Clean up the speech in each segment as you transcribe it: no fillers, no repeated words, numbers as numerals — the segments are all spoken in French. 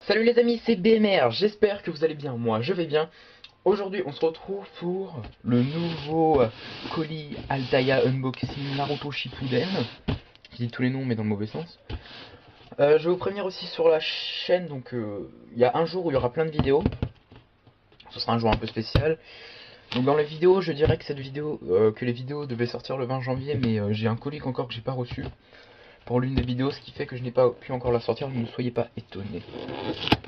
Salut les amis, c'est BMR, j'espère que vous allez bien, moi je vais bien. Aujourd'hui on se retrouve pour le nouveau colis Altaïa Unboxing Naruto Shippuden. Je dis tous les noms mais dans le mauvais sens. Je vais vous prévenir aussi sur la chaîne, donc il y a un jour où il y aura plein de vidéos. Ce sera un jour un peu spécial. Donc dans les vidéos, je dirais que que les vidéos devaient sortir le 20 janvier, mais j'ai un colis encore que j'ai pas reçu pour l'une des vidéos, ce qui fait que je n'ai pas pu encore la sortir, ne soyez pas étonnés.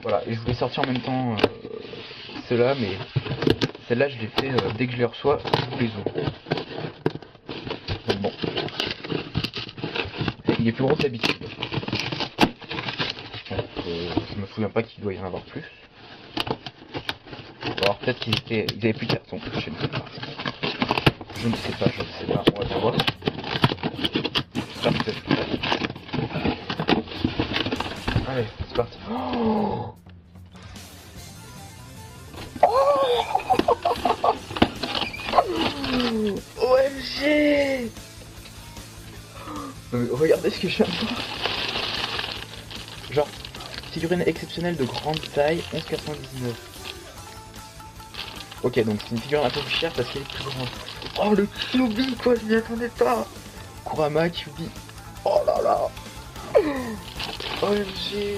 Voilà, et je voulais sortir en même temps celle-là, mais celle-là je l'ai fait dès que je les reçois, je vous les ouvre. Donc bon, il est plus gros que d'habitude. Je me souviens pas qu'il doit y en avoir plus. Alors peut-être ils avaient plus de carton chez nous. Je ne sais pas, on va bien voir. J'espère que allez, c'est parti. Oh, OMG! Regardez ce que je viens de voir. Genre, figurine exceptionnelle de grande taille, 11,99. Ok, donc c'est une figurine un peu plus chère parce qu'elle est plus grande. Oh, le Kyubi, quoi, je m'y attendais pas. Kurama Kyubi. Oh là là. OMG.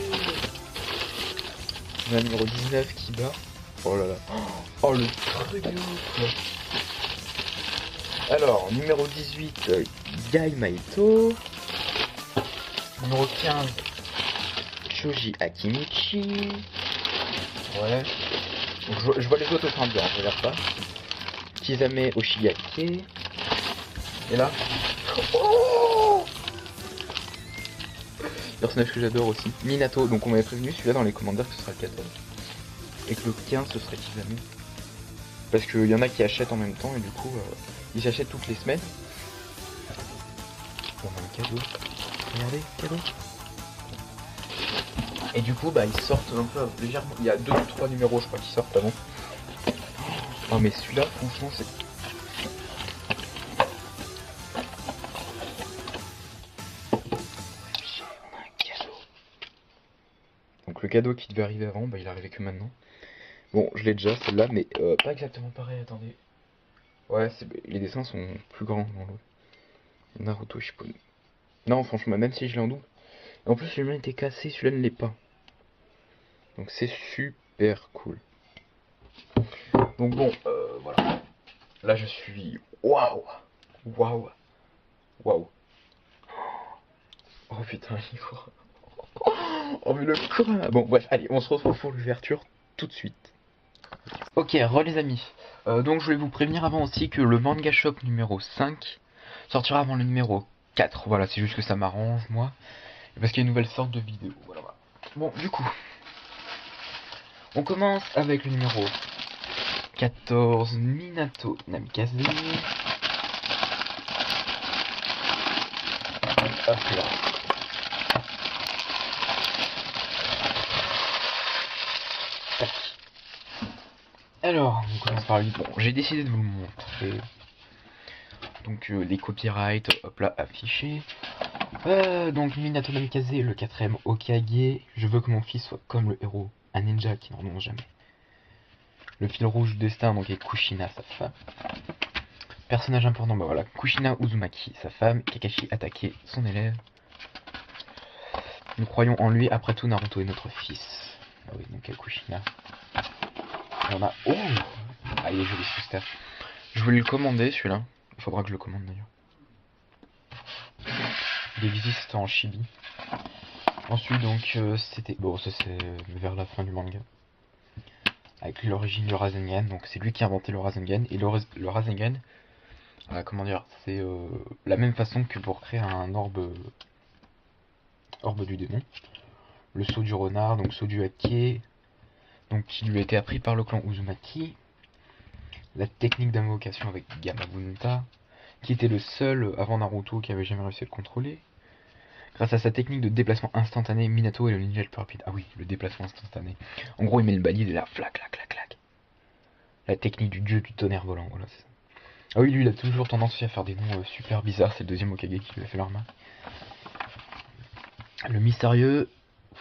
La numéro 19 qui bat. Oh là là. Oh, le truc de ouf, quoi. Alors, numéro 18, Gai Maito. Numéro 15, Shoji Akimichi. Ouais. Donc, je vois les autres au sein bien, je regarde pas. Kizame Oshigake. Et là. Oh, personnage que j'adore aussi. Minato. Donc on m'avait prévenu celui-là dans les commentaires que ce sera le 14. Et que le 15 ce serait Kizame. Parce qu'il y en a qui achètent en même temps et du coup ils achètent toutes les semaines. On a un cadeau. Regardez, cadeau. Et du coup, bah, ils sortent un peu légèrement. Il y a 2 ou 3 numéros, je crois, qui sortent avant. Oh, mais celui-là, franchement, c'est. On a un cadeau. Donc, le cadeau qui devait arriver avant, bah, il est arrivé que maintenant. Bon, je l'ai déjà, celle-là, mais pas exactement pareil, attendez. Ouais, les dessins sont plus grands dans l'autre. Naruto Shippuden. Non, franchement, même si je l'ai en double. En plus, celui-là était cassé, celui-là ne l'est pas. Donc, c'est super cool. Donc, bon, voilà. Là, je suis. Waouh! Waouh! Waouh! Oh putain, il faut. Oh, mais le courage! Bon, bref, allez, on se retrouve pour l'ouverture tout de suite. Ok, les amis. Donc, je voulais vous prévenir avant aussi que le manga shop numéro 5 sortira avant le numéro 4. Voilà, c'est juste que ça m'arrange, moi. Parce qu'il y a une nouvelle sorte de vidéo. Voilà, voilà. Bon, du coup, on commence avec le numéro 14, Minato Namikaze. Hop là. Alors, on commence par lui. Bon, j'ai décidé de vous le montrer. Donc, les copyrights, hop là, affichés. Donc, Minato Namikaze, le 4ème Hokage. Je veux que mon fils soit comme le héros, un ninja qui n'en renonce jamais. Le fil rouge du destin, donc, est Kushina, sa femme. Personnage important, bah voilà, Kushina Uzumaki, sa femme. Kakashi Atake, son élève. Nous croyons en lui, après tout, Naruto est notre fils. Ah oui, donc, Kushina. Et on a. Oh! Ah, il est joli ce poster. Je voulais le commander celui-là. Il faudra que je le commande d'ailleurs. Il existe en chibi. Ensuite donc c'était. Bon ça c'est vers la fin du manga. Avec l'origine du Rasengan. Donc c'est lui qui a inventé le Rasengan. Et le Rasengan, comment dire, c'est la même façon que pour créer un orbe du démon. Le saut du renard, donc saut du Hake. Donc qui lui a été appris par le clan Uzumaki. La technique d'invocation avec Gamabunta, qui était le seul avant Naruto qui avait jamais réussi à le contrôler. Grâce à sa technique de déplacement instantané, Minato est le ninja le plus rapide. Ah oui, le déplacement instantané. En gros, il met le balise et là, flac, clac, clac, clac. La technique du dieu du tonnerre volant, voilà, c'est ça. Ah oui, lui, il a toujours tendance à faire des noms super bizarres. C'est le deuxième Hokage qui lui a fait leur main. Le mystérieux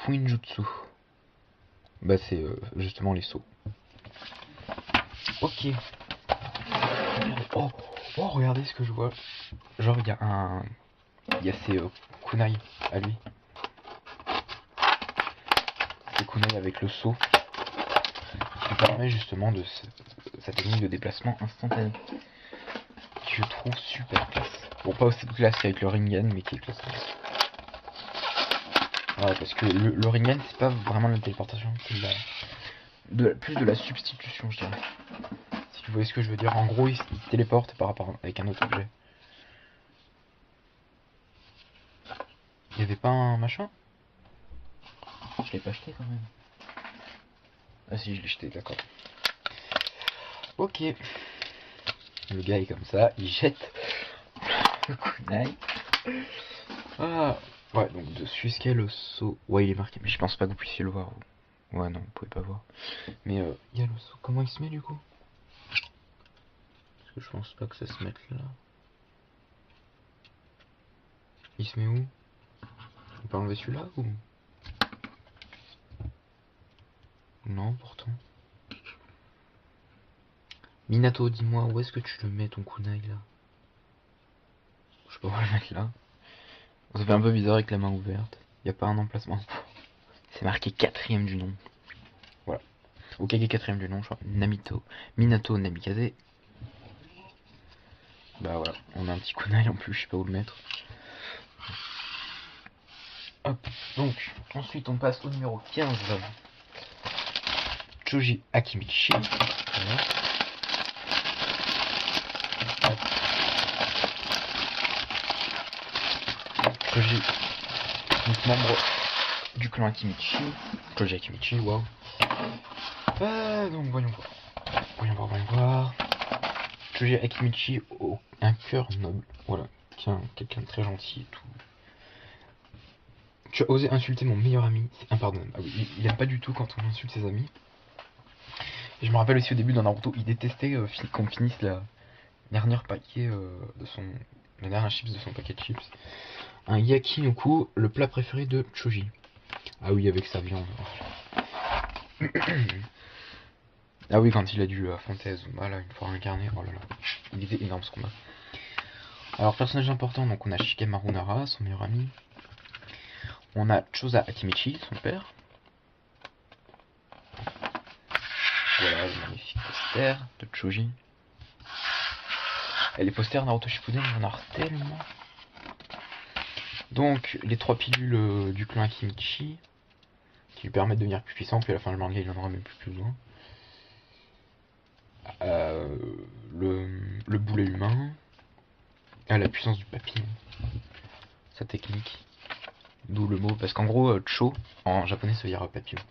Fuinjutsu. Bah c'est justement les sauts. Ok. Oh, oh, regardez ce que je vois. Genre il y a ses kunai à lui. Ses kunai avec le saut qui permet justement de sa technique de déplacement instantané. Que je trouve super classe. Bon, pas aussi classe qu'avec le Ringen, mais qui est classe. Ouais, parce que le Ringen, c'est pas vraiment la téléportation, c'est plus de la substitution, je dirais. Si tu vois ce que je veux dire. En gros, il se téléporte par rapport avec un autre objet. Il y avait pas un machin? Je l'ai pas acheté quand même. Ah si, je l'ai acheté, d'accord. Ok. Le gars est comme ça, il jette le kunai. Ah. Ouais, donc dessus, ce qu'est le saut. Ouais, il est marqué, mais je pense pas que vous puissiez le voir. Ouais, non, vous pouvez pas voir. Mais il y a le saut. Comment il se met du coup? Parce que je pense pas que ça se mette là. Il se met où? On peut enlever celui-là ou? Non, pourtant. Minato, dis-moi, où est-ce que tu le mets ton kunai là? Je sais pas où le mettre là. Ça fait un peu bizarre avec la main ouverte. Y a pas un emplacement. C'est marqué 4ème du nom. Voilà. Okage 4ème du nom, je crois. Minato Namikaze. Bah voilà, on a un petit kunai en plus, je sais pas où le mettre. Hop, donc, ensuite on passe au numéro 15. Choji Akimichi. Voilà. Choji, donc membre du clan Akimichi. Choji Akimichi, waouh. Donc voyons voir. Choji Akimichi, un cœur noble. Voilà, quelqu'un de très gentil et tout. Tu as osé insulter mon meilleur ami, c'est impardonnable. Ah oui, il aime pas du tout quand on insulte ses amis. Et je me rappelle aussi au début dans Naruto, il détestait qu'on finisse la dernière paquet de son. La dernière chips de son paquet de chips. Un yakinoku, le plat préféré de Choji. Ah oui, avec sa viande. Ah oui, quand il a dû Fontaise, voilà, une fois incarné, oh là là. Il était énorme ce combat. Alors, personnage important, donc on a Shikamaru Nara, son meilleur ami. On a Choza Akimichi, son père. Voilà, le magnifique poster de Choji. Et les posters Naruto Shippuden, il y en a tellement. Donc, les 3 pilules du clan Akimichi, qui lui permettent de devenir plus puissant, puis à la fin du manga, il en aura même plus besoin. Le boulet humain. La puissance du papillon. Sa technique. D'où le mot, parce qu'en gros, Cho, en japonais, ça veut dire papillon.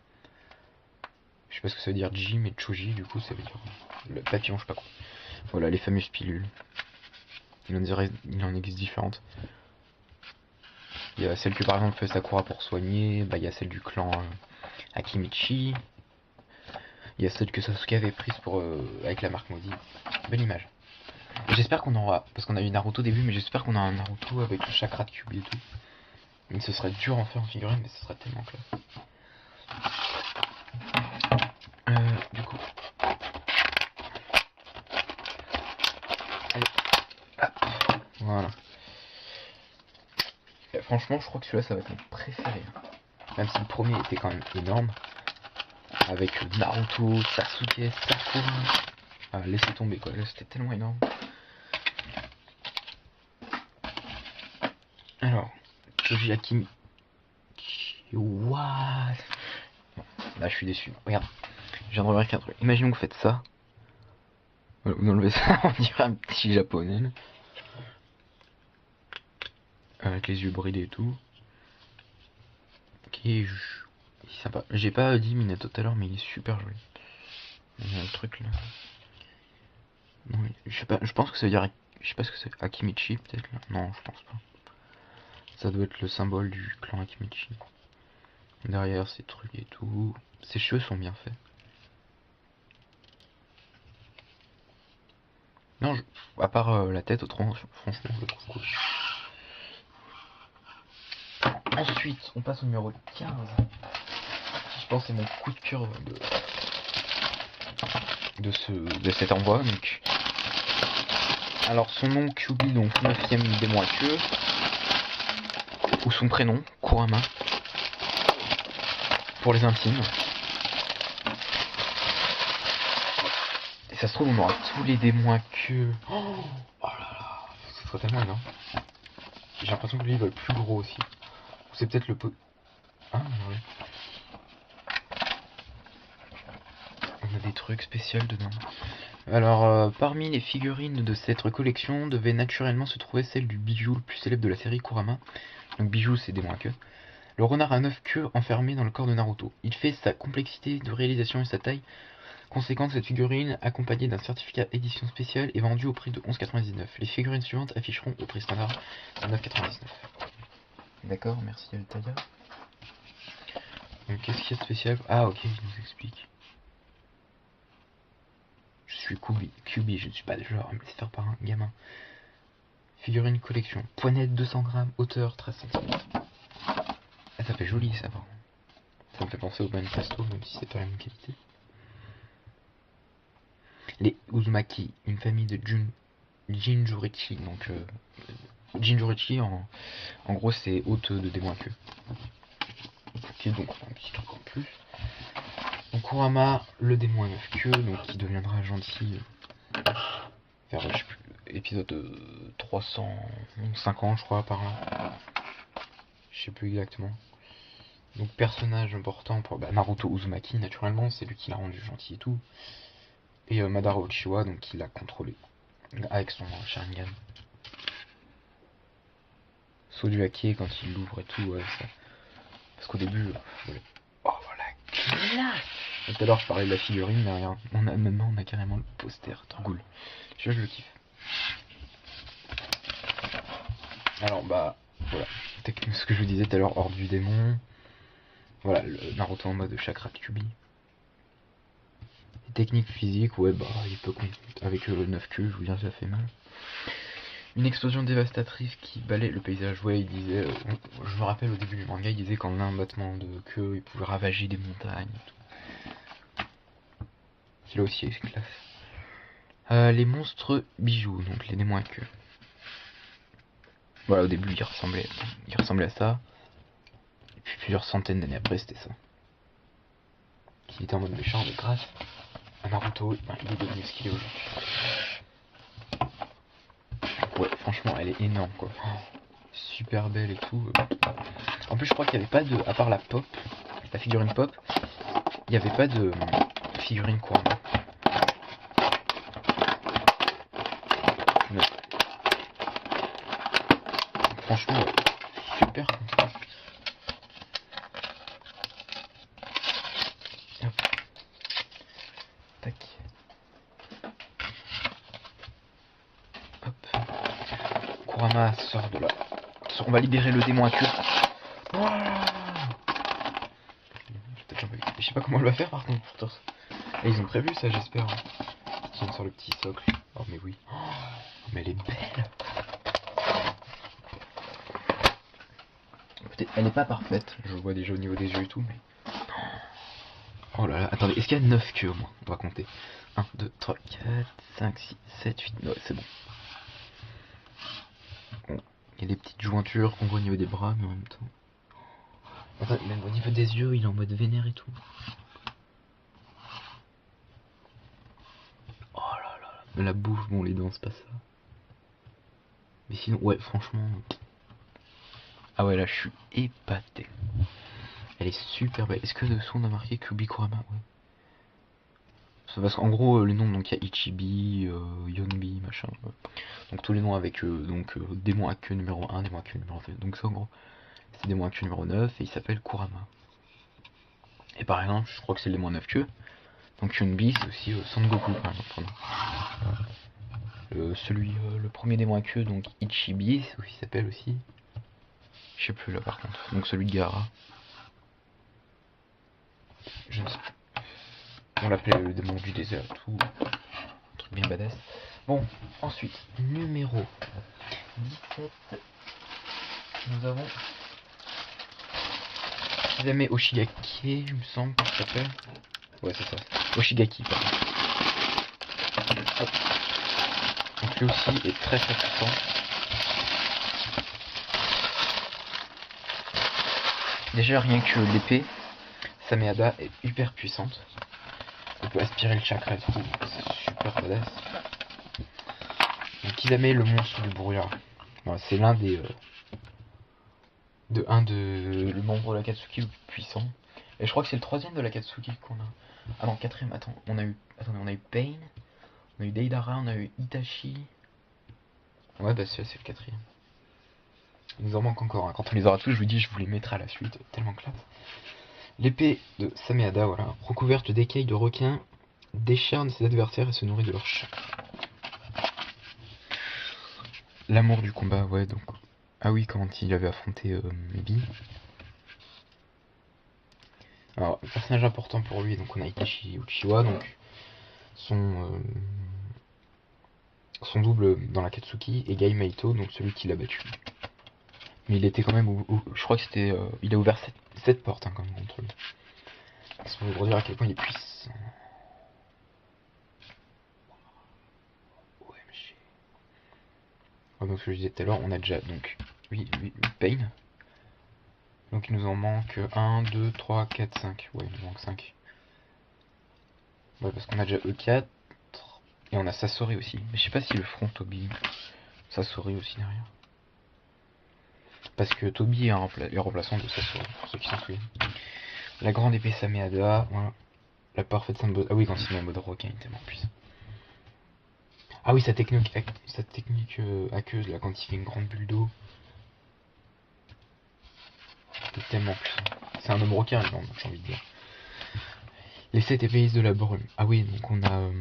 Je sais pas ce que ça veut dire Ji, mais Choji, du coup, ça veut dire le papillon, je sais pas quoi. Voilà, les fameuses pilules. Il en existe différentes. Il y a celle que par exemple fait Sakura pour soigner, bah il y a celle du clan Akimichi. Il y a celle que Sasuke avait prise pour avec la marque maudite. Belle image. J'espère qu'on aura, parce qu'on a eu Naruto au début, mais j'espère qu'on a un Naruto avec le chakra de Kyuubi et tout. Mais ce serait dur à en faire en figurine, mais ce serait tellement classe. Du coup. Allez. Hop. Voilà. Et franchement, je crois que celui-là, ça va être mon préféré. Même si le premier était quand même énorme. Avec Naruto, Sasuke, Sakura. Ah, laissez tomber quoi, là c'était tellement énorme. Alors, Choji Akimi. What? Là je suis déçu. Regarde, je viens de remarquer un truc. Imaginons que vous faites ça. Vous enlevez ça, on dirait un petit japonais. Là. Avec les yeux bridés et tout. Qui est sympa. J'ai pas dit Minato tout à l'heure, mais il est super joli. Il y a un truc là. Non, je sais pas, je pense que ça veut dire. Je sais pas ce que c'est. Akimichi peut-être là. Non, je pense pas. Ça doit être le symbole du clan Akimichi. Derrière ces trucs et tout. Ses cheveux sont bien faits. Non, à part la tête, autrement, franchement, je le trouve cool. Ensuite, on passe au numéro 15. je pense que c'est mon coup de cœur de cet envoi. Donc, alors son nom QB, donc 9ème démon à queue, ou son prénom Kurama pour les intimes. Et ça se trouve on aura tous les démons à queue. Oh là là, ce serait tellement énorme. J'ai l'impression que lui il va être plus gros aussi. C'est peut-être le pot. Ah oui. On a des trucs spéciaux dedans. Alors, parmi les figurines de cette collection devait naturellement se trouver celle du bijou le plus célèbre de la série Kurama. Donc bijou c'est démon à queue. Le renard à 9 queues enfermé dans le corps de Naruto. Il fait sa complexité de réalisation et sa taille. Conséquence, cette figurine, accompagnée d'un certificat édition spéciale, est vendue au prix de 11,99. Les figurines suivantes afficheront au prix standard de 9,99. D'accord, merci Altaïa. Donc qu'est-ce qu'il y a de spécial? Ah ok, il nous explique. Je suis QB, je ne suis pas le genre à me laisser faire par un gamin. Figurine collection. Poignette 200 grammes, hauteur 13 cm. Ah, ça fait joli ça, par contre. Ça me fait penser au manifesto, même si c'est pas la même qualité. Les Uzumaki, une famille de Jinjurichi. Donc, Jinjurichi, en gros, c'est hôte de démon à queue. Ok, donc un petit truc en plus. Donc, Kurama, le démon à 9 queues, donc qui deviendra gentil vers, je sais plus, épisode 350, je crois, par là. Je sais plus exactement. Donc, personnage important pour Naruto Uzumaki, naturellement, c'est lui qui l'a rendu gentil et tout. Et Madara Uchiwa, donc qui l'a contrôlé avec son Sharingan. Saut du haki quand il l'ouvre et tout, ouais, ça. Parce qu'au début, oh voilà, classe. Tout à l'heure je parlais de la figurine, mais rien. Maintenant on a carrément le poster, trop cool. Je le kiffe. Alors bah voilà, ce que je vous disais tout à l'heure, hors du démon. Voilà, le Naruto en mode chakra Kyuubi. Technique physique, ouais bah il peut avec le 9 queues, je vous dis ça fait mal. Une explosion dévastatrice qui balaie le paysage. Ouais, il disait, je me rappelle au début du manga, il disait qu'en un battement de queue, il pouvait ravager des montagnes et tout. Là aussi, c'est classe. Les monstres bijoux, donc les démons à queue. Voilà, au début, il ressemblait à ça. Et puis plusieurs centaines d'années après, c'était ça. Qui était en mode méchant, mais grâce à Naruto, il est devenu ce qu'il est aujourd'hui. Ouais, franchement, elle est énorme, quoi. Super belle et tout. En plus, je crois qu'il n'y avait pas de... À part la pop, la figurine pop, il n'y avait pas de figurine quoi. Ouais. Franchement, super. Hop. Tac. Hop. Kurama sort de là. On va libérer le démon à queue. Oh, je sais pas comment elle va faire par contre pour ça. Et ils ont prévu ça, j'espère. Tiens sur le petit socle. Oh mais oui. Oh, mais elle est belle. Peut-être elle est pas parfaite. Je vois déjà au niveau des yeux et tout, mais. Oh là là, attendez, est-ce qu'il y a 9 queues au moins? On va compter. 1, 2, 3, 4, 5, 6, 7, 8, 9, c'est bon. Bon. Il y a des petites jointures qu'on voit au niveau des bras, mais en même temps. Enfin, même au niveau des yeux, il est en mode vénère et tout. Oh là là, mais la bouche, bon, les dents, c'est pas ça. Mais sinon, ouais, franchement. Ah ouais, là, je suis épaté. Elle est super belle. Est-ce que dessous on a marqué Kyuubi Kurama? Ouais. Parce qu'en gros, les noms, donc il y a Ichibi, Yonbi, machin. Ouais. Donc tous les noms avec démon à queue numéro 1, démon à queue numéro 2. Donc ça, en gros, c'est démon à queue numéro 9 et il s'appelle Kurama. Et par exemple, je crois que c'est le démon à 9 queues. Donc Yonbi, c'est aussi Son Goku, par exemple. Le premier démon à queue, donc Ichibi, il s'appelle aussi. Je sais plus là par contre. Donc celui de Gaara. Je ne sais plus. On l'appelait le démon du désert, tout. Un truc bien badass. Bon, ensuite, numéro 17. Nous avons Kizame Oshigaki, il me semble que ça s'appelle. Ouais, c'est ça. Oshigaki, pardon. Hop. Donc lui aussi est très très puissant. Déjà rien que l'épée, Sameada est hyper puissante. On peut aspirer le chakra et tout, c'est super badass. Donc Kizame, le monstre du brouillard. Voilà, c'est l'un des... le membre de l'Akatsuki le plus puissant. Et je crois que c'est le troisième de l'Akatsuki qu'on a. Ah non, quatrième, attends, on a eu... Attendez, on a eu Pain, on a eu Deidara, on a eu Itachi. Ouais, bah c'est le quatrième. Il nous en manque encore, hein. Quand on les aura tous, je vous dis, je vous les mettrai à la suite, tellement classe. L'épée de Sameada, voilà, recouverte d'écailles de requin, décharne ses adversaires et se nourrit de leur chakra. L'amour du combat, ouais, donc... Ah oui, quand il avait affronté Mibi. Alors, personnage important pour lui, donc on a Itachi Uchiwa, donc son double dans l'Akatsuki, et Gai Maito, donc celui qui l'a battu. Mais il était quand même, je crois que c'était, il a ouvert 7 portes hein, quand même contre lui. C'est pour vous dire à quel point il est puissant. OMG. Donc ce que je disais tout à l'heure, on a déjà donc oui, Pain. Donc il nous en manque 1, 2, 3, 4, 5. Ouais, il nous manque 5. Ouais, parce qu'on a déjà E4. Et on a Sasori aussi. Mais je sais pas si le front Toby. Sasori aussi derrière. Parce que Toby est remplaçant de Sasori, pour ceux qui s'en souviennent. La grande épée Sameada, voilà. La parfaite symbole. Ah oui, quand il est en mode requin, il est tellement puissant. Ah oui, sa technique aqueuse, là, quand il fait une grande bulle d'eau. C'est tellement puissant. C'est un homme requin, j'ai envie de dire. Les 7 épéistes de la brume. Ah oui, donc on a...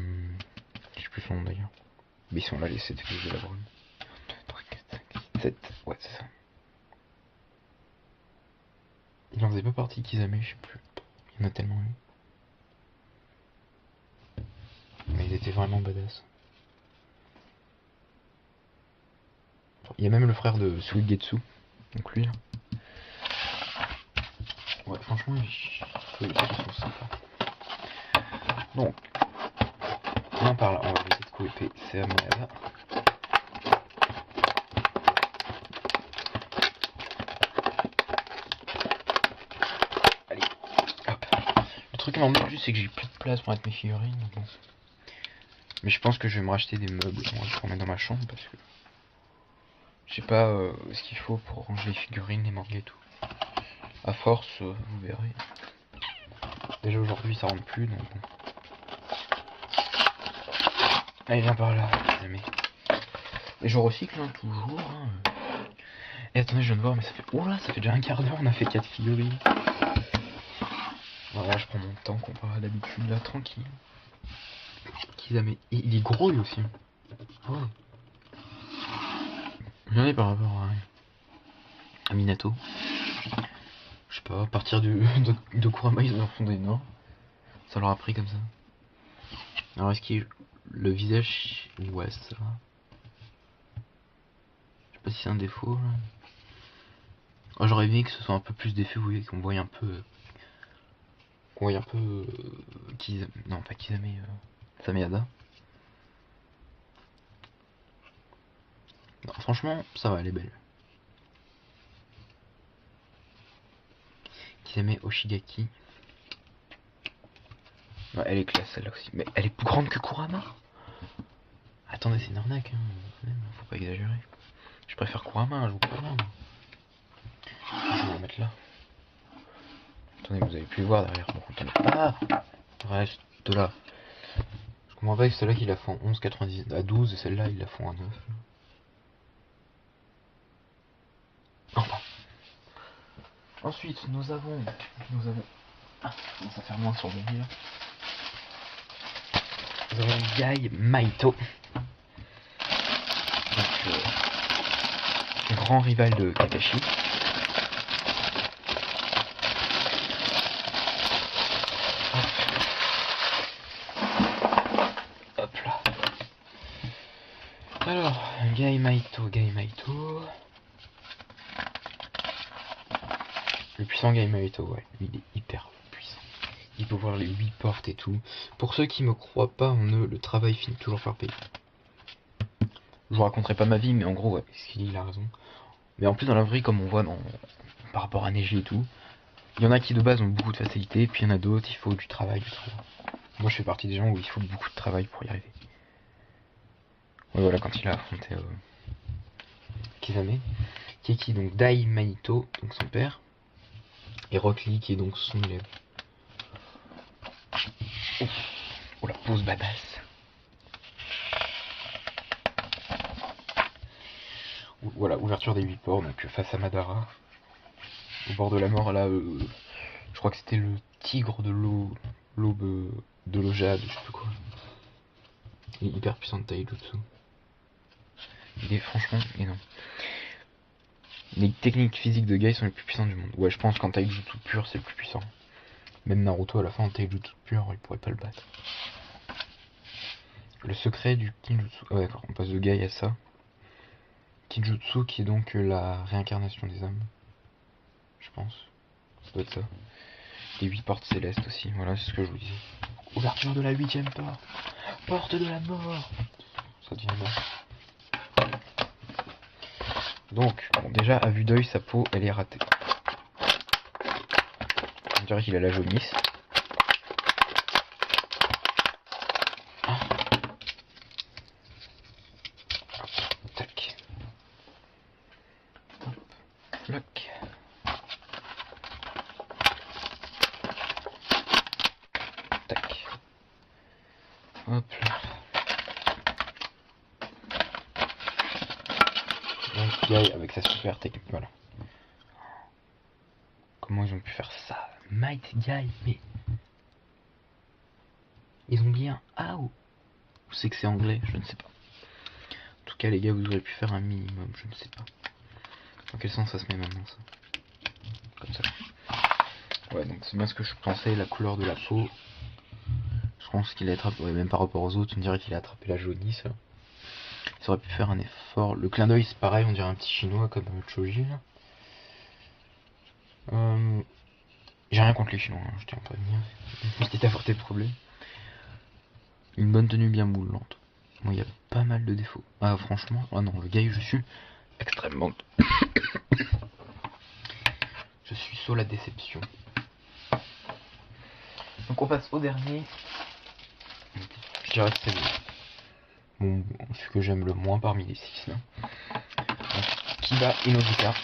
je sais plus son nom d'ailleurs. Mais ils sont là, les 7 épéistes de la brume. 2, 3, 4, 5, 7. Ouais, c'est ça. Il en faisait pas partie Kizame, je sais plus. Il y en a tellement eu. Mais il était vraiment badass. Il y a même le frère de Suigetsu. Donc lui là. Ouais, franchement, ils sont sympas. Donc, on par là, on va visiter de coup épée, c'est Sameada. Allez, hop. Le truc qui m'embête juste, c'est que j'ai plus de place pour mettre mes figurines. Bon. Mais je pense que je vais me racheter des meubles pour mettre dans ma chambre parce que je sais pas ce qu'il faut pour ranger les figurines, les mangas et tout. À force, vous verrez. Déjà aujourd'hui ça rentre plus donc bon. Allez, viens par là, les amis. Et je recycle hein, toujours. Hein. Et attendez, je viens de voir, mais ça fait. Oula, ça fait déjà un quart d'heure, on a fait 4 figurines. Voilà, je prends mon temps comparé à d'habitude, là, tranquille. Il est gros lui aussi. Oh. J'en ai par rapport à Minato. Je sais pas, à partir de Kurama, ils en font des énormes. Ça leur a pris comme ça. Alors, est-ce qu'il. Le visage. Ouais, ça va. Je sais pas si c'est un défaut. Là. Oh, j'aurais aimé que ce soit un peu plus d'effet, vous voyez, qu'on voit un peu. Qu'on voit un peu. Non, pas Kizame. Sameada. Non, franchement, ça va, elle est belle. Kizame Oshigaki. Ouais, elle est classe celle-là aussi. Mais elle est plus grande que Kurama. Attendez, c'est une arnaque, hein. Faut pas exagérer. Je préfère Kurama, je vous préviens. Je vais la mettre là. Attendez, vous avez pu le voir derrière. Bon, attendez. Ah, reste là. Je comprends pas que celle-là qui la font 11,90 à 12 et celle-là ils la font à 9. Enfin. Ensuite, nous avons. Ah, ça fait moins sur le mur. Nous avons Gai Maito. Donc, grand rival de Kakashi. Hop là. Alors, Gai Maito. Le puissant Gai Mahito, ouais, lui il est hyper puissant. Il peut ouvrir les 8 portes et tout. Pour ceux qui me croient pas en eux, le travail finit toujours par payer. Je vous raconterai pas ma vie, mais en gros, ouais, ce qu'il dit, il a raison. Mais en plus, dans la vraie, comme on voit par rapport à Neji et tout, il y en a qui de base ont beaucoup de facilité, puis il y en a d'autres, il faut du travail, du travail. Moi, je fais partie des gens où il faut beaucoup de travail pour y arriver. Ouais, voilà, quand il a affronté Kisame. Keki, donc Dai Mahito, donc son père. Et Rock Lee, qui est donc son élève. Oh la pose badass. Voilà, ouverture des 8 ports, donc face à Madara. Au bord de la mort, là, je crois que c'était le tigre de l'aube de l'Ojade, je sais plus quoi. Il est hyper puissant de Taijutsu. Il est franchement énorme. Les techniques physiques de Gai sont les plus puissantes du monde. Ouais, je pense qu'en Taijutsu pur, c'est le plus puissant. Même Naruto, à la fin, en Taijutsu pur, il pourrait pas le battre. Le secret du Kinjutsu. Ah, d'accord, on passe de Gai à ça. Kinjutsu, qui est donc la réincarnation des âmes. Je pense. Ça doit être ça. Les 8 portes célestes aussi, voilà, c'est ce que je vous disais. Ouverture de la 8ème porte. Porte de la mort. Ça devient mort. Donc, bon, déjà, à vue d'œil, sa peau, elle est ratée. On dirait qu'il a la jaunisse. Ah. Hop, tac. Hop, floc. Tac. Hop là. Donc, Gai avec sa super technique, voilà. Comment ils ont pu faire ça? Might Gai, mais... Ils ont bien... Ah, ou c'est que c'est anglais? Je ne sais pas. En tout cas, les gars, vous auriez pu faire un minimum, je ne sais pas. Dans quel sens ça se met maintenant, ça? Comme ça. Ouais, donc c'est bien ce que je pensais, la couleur de la peau. Je pense qu'il a attrapé, ouais, même par rapport aux autres, on dirait qu'il a attrapé la jaunisse. Il aurait pu faire un effort. Le clin d'œil, c'est pareil, on dirait un petit chinois comme Choji, là. J'ai rien contre les chinois, hein, je tiens pas à dire. Petit apporté le problème. Une bonne tenue bien moulante. Bon, il y a pas mal de défauts. Ah, franchement, ah non, le gars, je suis extrêmement... je suis sur la déception. Donc on passe au dernier. Je dirais que c'est bon, ce que j'aime le moins parmi les 6. Donc, Kiba Inuzuka.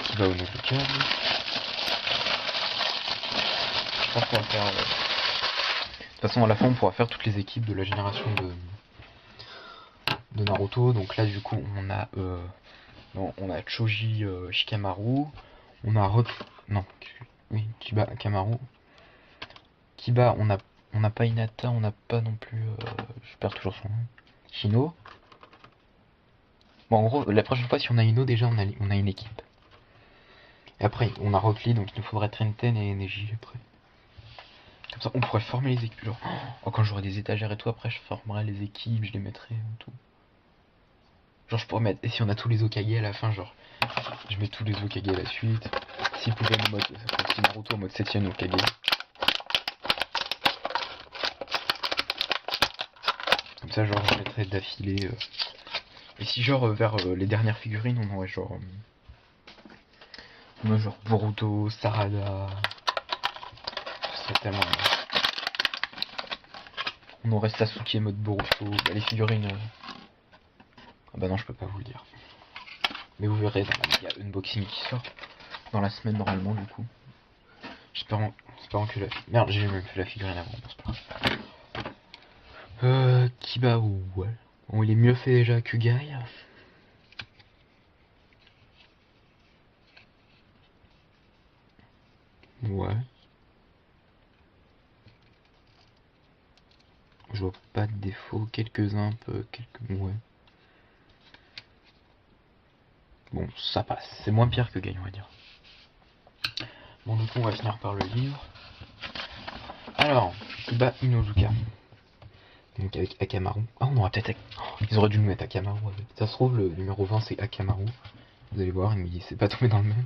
Kiba Inuzuka. Je pense qu'on va faire... De toute façon, à la fin, on pourra faire toutes les équipes de la génération de Naruto. Donc là, du coup, on a Choji Shikamaru. On a non, oui, Kiba Kamaru. Kiba, on n'a pas Hinata, on n'a pas non plus... je perds toujours son nom. Shino. Bon, en gros, la prochaine fois, si on a Ino, déjà, on a une équipe. Et après, on a Rock Lee, donc il nous faudrait Trenten et Neji après. Comme ça, on pourrait former les équipes. Genre, oh, quand j'aurai des étagères et tout, après, je formerai les équipes, je les mettrai et tout. Genre, je pourrais mettre... Et si on a tous les Hokage à la fin, genre... Je mets tous les Hokage à la suite. S'il pouvait en mode... Ça ferait petit Naruto en mode 7ème Hokage. Comme ça, genre, je mettrais d'affilée... Et si, genre, vers les dernières figurines, on aurait genre... on a genre Boruto, Sarada... Ce serait tellement... On aurait Sasuke mode Boruto... Bah, les figurines... Ah bah non, je peux pas vous le dire. Mais vous verrez dans la méga unboxing qui sort dans la semaine normalement, du coup. Espérant que la... Merde, j'ai même fait la figurine avant, c'est pas grave. Kiba, ouais. Bon, il est mieux fait déjà que Gai. Ouais. Je vois pas de défaut, quelques-uns un peu, ouais. Bon, ça passe. C'est moins pire que Gai, on va dire. Bon, du coup, on va finir par le livre. Alors, Kiba Inuzuka. Donc avec Akamaru. Ah on aura peut-être... Oh, ils auraient dû nous mettre Akamaru avec. Ça se trouve le numéro 20 c'est Akamaru. Vous allez voir, il c'est pas tombé dans le même.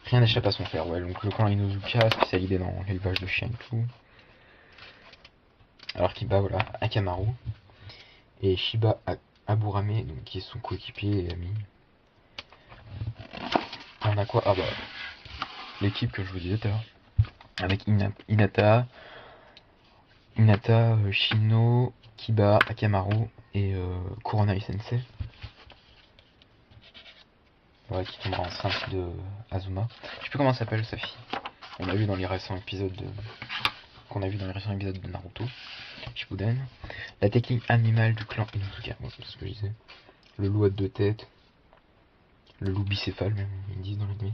Rien n'échappe à son fer, ouais. Donc le clan Inozuka, spécialisé dans l'élevage de chiens et tout. Alors qu'il bat voilà, Akamaru. Et Shiba Aburame, donc qui est son coéquipier et ami. On a quoi? Ah bah l'équipe que je vous disais tout à l'heure. Avec Hinata, Shino, Kiba, Akamaru et Kuronai Sensei. Ouais, qui tombera enceinte de Azuma. Je sais plus comment s'appelle sa fille. On a vu dans les récents épisodes de... Naruto. Shippuden. La technique animale du clan Inosuka. Ouais, c'est ce que je disais. Le loup à deux têtes. Le loup bicéphale même, ils disent dans l'anime.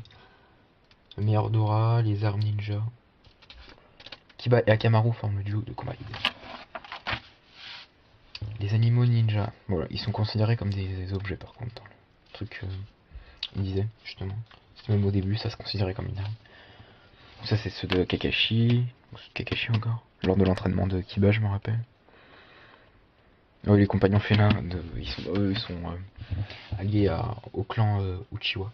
Le meilleur Dora, les armes ninja. Kiba et Akamaru forment le duo de combat idéal. Les animaux ninja. Voilà, ils sont considérés comme des objets par contre. Dans le truc, il disait justement. C'était même au début, ça se considérait comme une arme. Ça c'est ceux de Kakashi. Kakashi encore. Lors de l'entraînement de Kiba, je me rappelle. Oui, les compagnons félins, ils sont alliés au clan Uchiwa.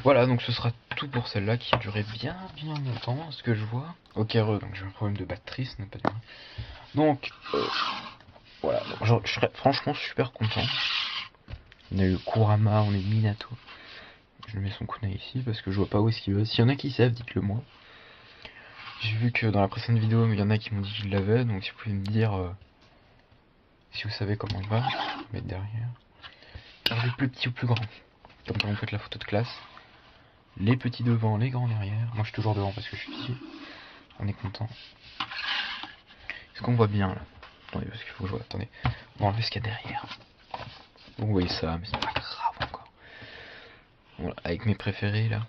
Voilà, donc ce sera tout pour celle-là qui a duré bien longtemps, ce que je vois. Ok, donc j'ai un problème de batterie, ce n'est pas bien. Donc, voilà, donc, je serais franchement super content. On a eu Kurama, on a eu Minato. Je mets son kunai ici parce que je vois pas où est-ce qu'il veut. S'il y en a qui savent, dites-le moi. J'ai vu que dans la précédente vidéo, il y en a qui m'ont dit qu'ils l'avaient, donc si vous pouvez me dire si vous savez comment il va. Je vais mettre derrière. Alors, le plus petit ou plus grand. Comme quand vous faites la photo de classe. Les petits devant, les grands derrière. Moi je suis toujours devant parce que je suis ici. On est content. Est-ce qu'on voit bien là? Attendez, parce qu'il faut que je vois. Attendez. On va enlever ce qu'il y a derrière. Vous voyez ça, mais c'est pas grave encore. Voilà, avec mes préférés là.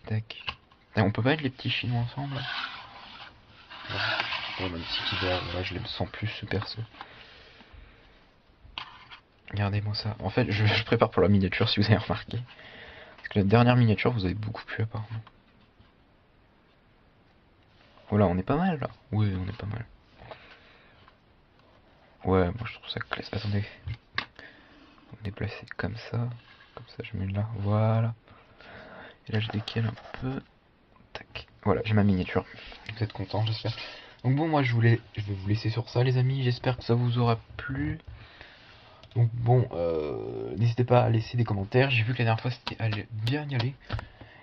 Tac. Et on peut pas mettre les petits chinois ensemble là? Ouais, même si là je l'aime sans plus ce perso. Regardez-moi ça. En fait, je prépare pour la miniature si vous avez remarqué. Parce que la dernière miniature, vous avez beaucoup plu apparemment. Voilà, on est pas mal là. Oui, on est pas mal. Ouais, moi je trouve ça classe. Attendez. On va déplacer comme ça. Comme ça, je mets là. Voilà. Et là, je décale un peu. Tac. Voilà, j'ai ma miniature. Vous êtes contents, j'espère. Donc bon, moi je vais vous laisser sur ça, les amis. J'espère que ça vous aura plu. Donc bon, n'hésitez pas à laisser des commentaires. J'ai vu que la dernière fois c'était bien y aller.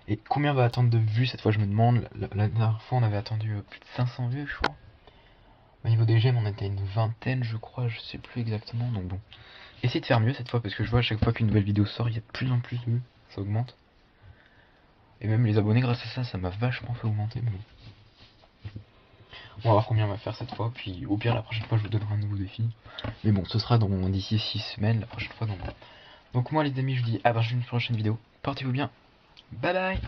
Et combien va attendre de vues cette fois, je me demande. La dernière fois on avait attendu plus de 500 vues, je crois. Au niveau des j'aime, on était à une vingtaine, je crois, je sais plus exactement. Donc bon, essayez de faire mieux cette fois parce que je vois à chaque fois qu'une nouvelle vidéo sort, il y a de plus en plus de vues. Ça augmente. Et même les abonnés, grâce à ça, ça m'a vachement fait augmenter. Mais bon. On va voir combien on va faire cette fois. Puis au pire, la prochaine fois, je vous donnerai un nouveau défi. Mais bon, ce sera d'ici 6 semaines, la prochaine fois. Donc moi, les amis, je vous dis à la prochaine vidéo. Portez-vous bien. Bye bye.